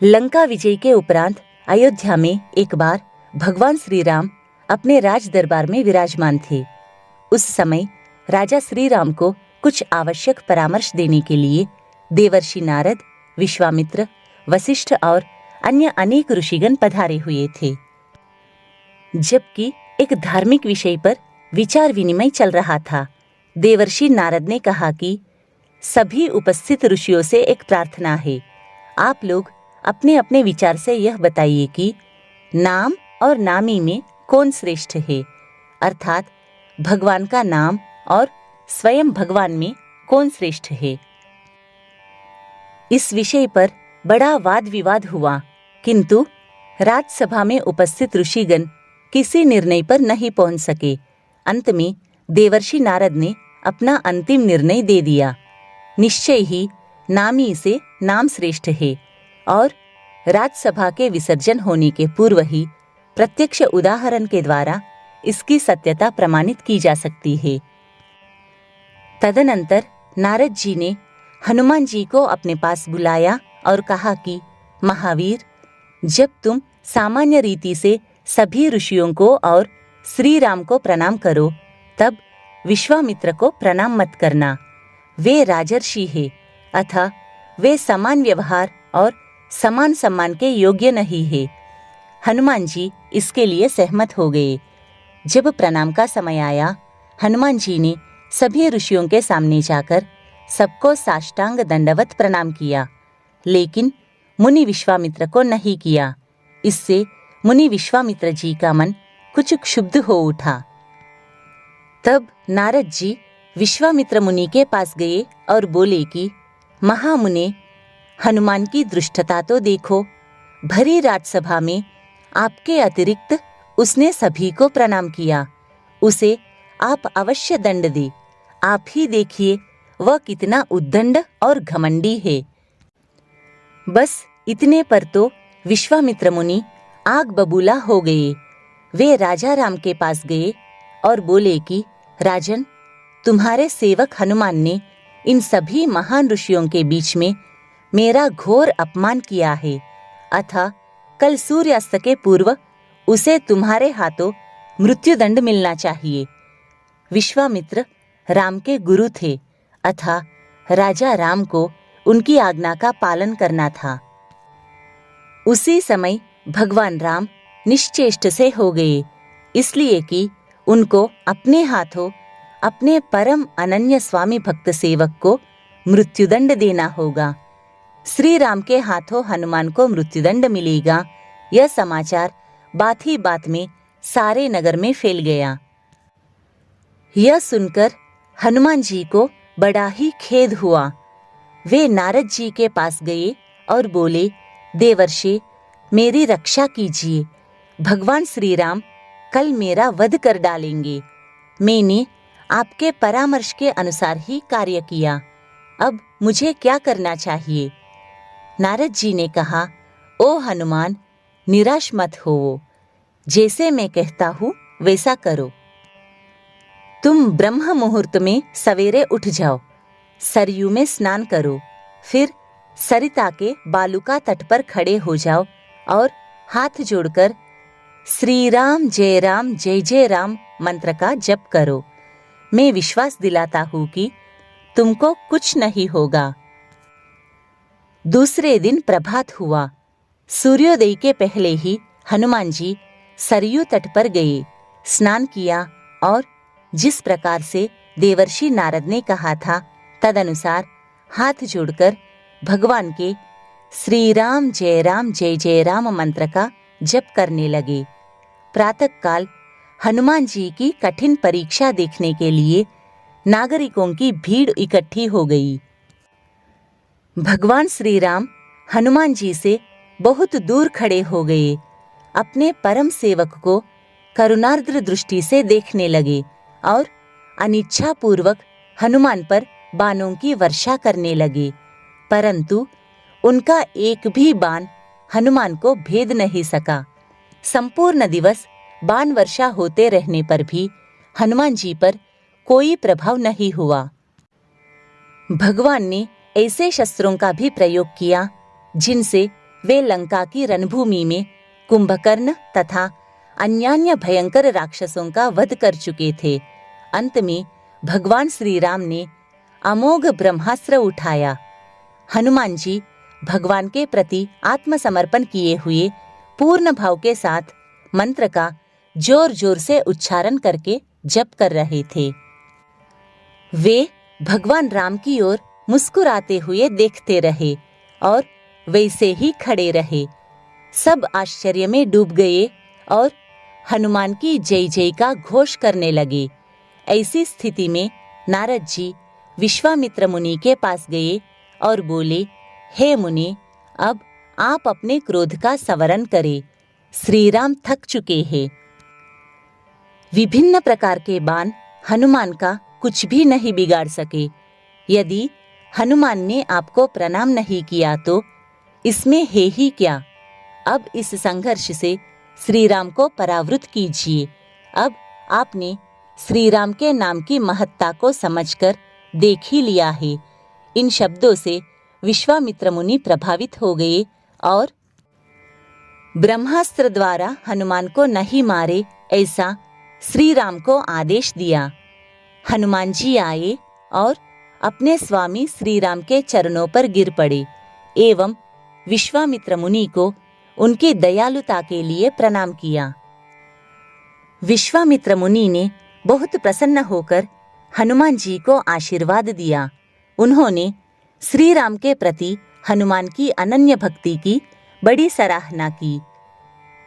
लंका विजय के उपरांत अयोध्या में एक बार भगवान श्री राम अपने राज दरबार में विराजमान थे। उस समय राजा श्री राम को कुछ आवश्यक परामर्श देने के लिए देवर्षि नारद, विश्वामित्र, वशिष्ठ और अन्य अनेक ऋषिगण पधारे हुए थे। जबकि एक धार्मिक विषय पर विचार विनिमय चल रहा था, देवर्षि नारद ने कहा कि सभी उपस्थित ऋषियों से एक प्रार्थना है। आप लोग अपने अपने विचार से यह बताइए कि नाम और नामी में कौन श्रेष्ठ है, अर्थात भगवान का नाम और स्वयं भगवान में कौन श्रेष्ठ है। इस विषय पर बड़ा वाद विवाद हुआ, किंतु राजसभा में उपस्थित ऋषिगण किसी निर्णय पर नहीं पहुंच सके। अंत में देवर्षि नारद ने अपना अंतिम निर्णय दे दिया। निश्चय ही नामी से नाम श्रेष्ठ है और राजसभा के विसर्जन होने के पूर्व ही प्रत्यक्ष उदाहरण के द्वारा इसकी सत्यता प्रमाणित की जा सकती है। तदनंतर नारद जी ने हनुमान जी को अपने पास बुलाया और कहा कि महावीर, जब तुम सामान्य रीति से सभी ऋषियों को और श्री राम को प्रणाम करो, तब विश्वामित्र को प्रणाम मत करना। वे राजर्षि है, अतः वे समान व्यवहार और समान सम्मान के योग्य नहीं है। हनुमान जी इसके लिए सहमत हो गए। जब प्रणाम का समय आया, हनुमान जी ने सभी ऋषियों के सामने जाकर सबको साष्टांग दंडवत प्रणाम किया, लेकिन मुनि विश्वामित्र को नहीं किया। इससे मुनि विश्वामित्र जी का मन कुछ क्षुब्ध हो उठा। तब नारद जी विश्वामित्र मुनि के पास गए और बोले कि महामुने, हनुमान की दृष्टता तो देखो। भरी राजसभा में आपके अतिरिक्त उसने सभी को प्रणाम किया। उसे आप अवश्य दंड दे। आप ही देखिए वह कितना उद्दंड और घमंडी है। बस इतने पर तो विश्वामित्र मुनि आग बबूला हो गए। वे राजा राम के पास गए और बोले कि राजन, तुम्हारे सेवक हनुमान ने इन सभी महान ऋषियों के बीच में मेरा घोर अपमान किया है, अतः कल सूर्यास्त के पूर्व उसे तुम्हारे हाथों मृत्युदंड मिलना चाहिए। विश्वामित्र राम के गुरु थे, अतः राजा राम को उनकी आज्ञा का पालन करना था। उसी समय भगवान राम निश्चेष्ट से हो गए, इसलिए कि उनको अपने हाथों अपने परम अनन्य स्वामी भक्त सेवक को मृत्युदंड देना होगा। श्री राम के हाथों हनुमान को मृत्युदंड मिलेगा, यह समाचार बात ही बात में सारे नगर में फैल गया। यह सुनकर हनुमान जी को बड़ा ही खेद हुआ। वे नारद जी के पास गए और बोले, देवर्षि, मेरी रक्षा कीजिए। भगवान श्री राम कल मेरा वध कर डालेंगे। मैंने आपके परामर्श के अनुसार ही कार्य किया। अब मुझे क्या करना चाहिए? नारद जी ने कहा, ओ हनुमान, निराश मत हो। जैसे मैं कहता हूँ वैसा करो। तुम ब्रह्म मुहूर्त में सवेरे उठ जाओ, सरयू में स्नान करो, फिर सरिता के बालुका तट पर खड़े हो जाओ और हाथ जोड़कर श्री राम जय जय राम मंत्र का जप करो। मैं विश्वास दिलाता हूँ कि तुमको कुछ नहीं होगा। दूसरे दिन प्रभात हुआ। सूर्योदय के पहले ही हनुमान जी सरयू तट पर गए, स्नान किया और जिस प्रकार से देवर्षि नारद ने कहा था, तदनुसार हाथ जोड़कर भगवान के श्री राम जय जय राम मंत्र का जप करने लगे। प्रातःकाल हनुमान जी की कठिन परीक्षा देखने के लिए नागरिकों की भीड़ इकट्ठी हो गई। भगवान श्री राम हनुमान जी से बहुत दूर खड़े हो गए। अपने परम सेवक को करुणार्द्र दृष्टि से देखने लगे और अनिच्छापूर्वक हनुमान पर बाणों की वर्षा करने लगे, परंतु उनका एक भी बाण हनुमान को भेद नहीं सका। संपूर्ण दिवस बाण वर्षा होते रहने पर भी हनुमान जी पर कोई प्रभाव नहीं हुआ। भगवान ने ऐसे शस्त्रों का भी प्रयोग किया जिनसे वे लंका की रणभूमि में कुंभकर्ण तथा अन्यान्य भयंकर राक्षसों का वध कर चुके थे। अंत में भगवान श्री राम ने अमोघ ब्रह्मास्त्र उठाया। हनुमान जी भगवान के प्रति आत्मसमर्पण किए हुए पूर्ण भाव के साथ मंत्र का जोर जोर से उच्चारण करके जप कर रहे थे। वे भगवान राम की ओर मुस्कुराते हुए देखते रहे और वैसे ही खड़े रहे। सब आश्चर्य में डूब गए और हनुमान की जय जय का घोष करने लगे। ऐसी स्थिति में नारद जी विश्वामित्र मुनि के पास गए और बोले, हे मुनि, अब आप अपने क्रोध का संवरण करें। श्री राम थक चुके हैं। विभिन्न प्रकार के बाण हनुमान का कुछ भी नहीं बिगाड़ सके। यदि हनुमान ने आपको प्रणाम नहीं किया तो इसमें है ही क्या। अब इस संघर्ष से श्री राम को परावृत कीजिए। अब आपने श्री राम के नाम की महत्ता को समझकर देख ही लिया है। इन शब्दों से विश्वामित्र मुनि प्रभावित हो गए और ब्रह्मास्त्र द्वारा हनुमान को नहीं मारे ऐसा श्री राम को आदेश दिया। हनुमान जी आए और अपने स्वामी श्री राम के चरणों पर गिर पड़े एवं विश्वामित्र मुनि को उनकी दयालुता के लिए प्रणाम किया। विश्वामित्र मुनि ने बहुत प्रसन्न होकर हनुमान जी को आशीर्वाद दिया। उन्होंने श्री राम के प्रति हनुमान की अनन्य भक्ति की बड़ी सराहना की।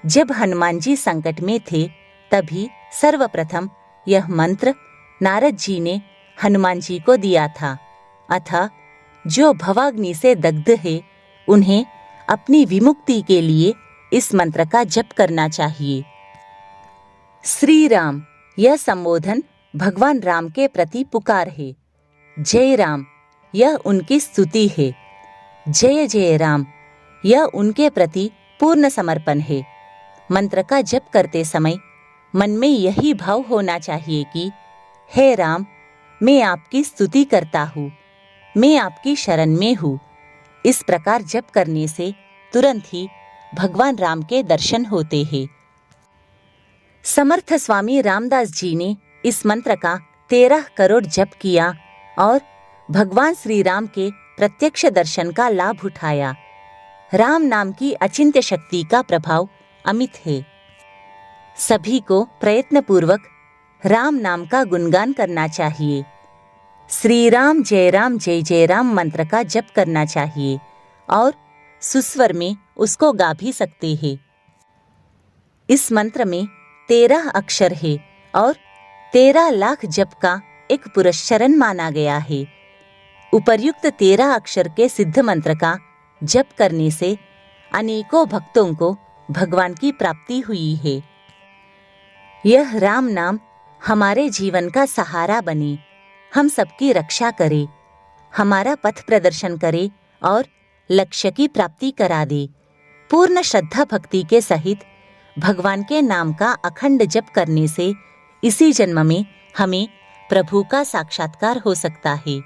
जब हनुमान जी संकट में थे तभी सर्वप्रथम यह मंत्र नारद जी ने हनुमान जी को दिया था। अतः जो भवाग्नि से दग्ध है उन्हें अपनी विमुक्ति के लिए इस मंत्र का जप करना चाहिए। श्री राम, यह संबोधन भगवान राम के प्रति पुकार है। जय राम, यह उनकी स्तुति है। जय जय राम, यह उनके प्रति पूर्ण समर्पण है। मंत्र का जप करते समय मन में यही भाव होना चाहिए कि हे राम, मैं आपकी स्तुति करता हूँ, मैं आपकी शरण में हूँ। इस प्रकार जप करने से तुरंत ही भगवान राम के दर्शन होते हैं। समर्थ स्वामी रामदास जी ने इस मंत्र का 13 करोड़ जप किया और भगवान श्री राम के प्रत्यक्ष दर्शन का लाभ उठाया। राम नाम की अचिंत्य शक्ति का प्रभाव अमित है। सभी को प्रयत्नपूर्वक राम नाम का गुणगान करना चाहिए। श्री राम जय जय राम मंत्र का जप करना चाहिए और सुस्वर में उसको गा भी सकते हैं। इस मंत्र में 13 अक्षर है और 13 लाख जप का एक पुरस्चरण माना गया है। उपर्युक्त 13 अक्षर के सिद्ध मंत्र का जप करने से अनेकों भक्तों को भगवान की प्राप्ति हुई है। यह राम नाम हमारे जीवन का सहारा बने, हम सबकी रक्षा करे, हमारा पथ प्रदर्शन करे और लक्ष्य की प्राप्ति करा दे। पूर्ण श्रद्धा भक्ति के सहित भगवान के नाम का अखंड जप करने से इसी जन्म में हमें प्रभु का साक्षात्कार हो सकता है।